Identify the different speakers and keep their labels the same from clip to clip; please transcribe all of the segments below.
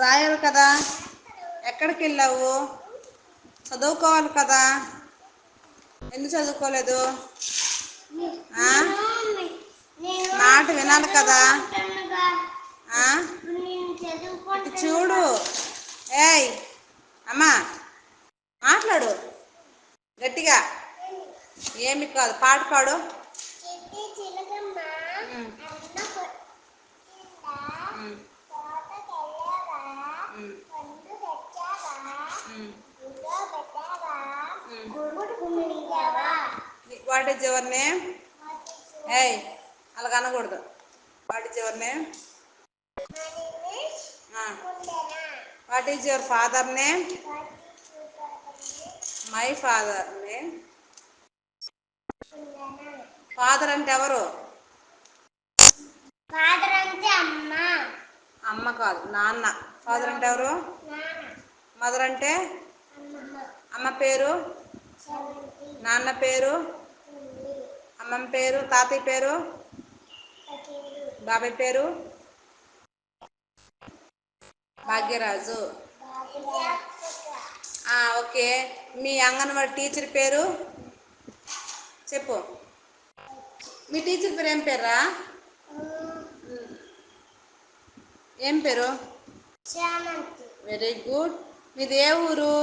Speaker 1: రాయాలి కదా. ఎక్కడికి వెళ్ళావు? చదువుకోవాలి కదా. ఎందుకు చదువుకోలేదు? మాట వినాలి కదా. ఇటు చూడు. ఏయ్ అమ్మా, మాట్లాడు గట్టిగా. ఏమి కాదు, పాట పాడు. What is your name? ఏయ్ అలాగ అనకూడదు. What is your name? What is your father name? My father name. Father అంటే ఎవరు? అమ్మ కాదు, నాన్న. ఫాదర్ అంటే ఎవరు? మదర్ అంటే? అమ్మ పేరు? నాన్న పేరు? అమ్మమ్మ పేరు? తాతయ్య పేరు? బాబాయ్ పేరు? భాగ్యరాజు. ఓకే. మీ అంగన్వాడీ టీచర్ పేరు చెప్పు. మీ టీచర్ పేరు ఏం పేర్రా? ఏం పేరు? Very good. మీది ఏ ఊరు?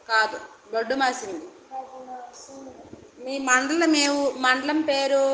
Speaker 1: కాదు, బొడ్డు మాసింది. మీ మండలం మండలం పేరు?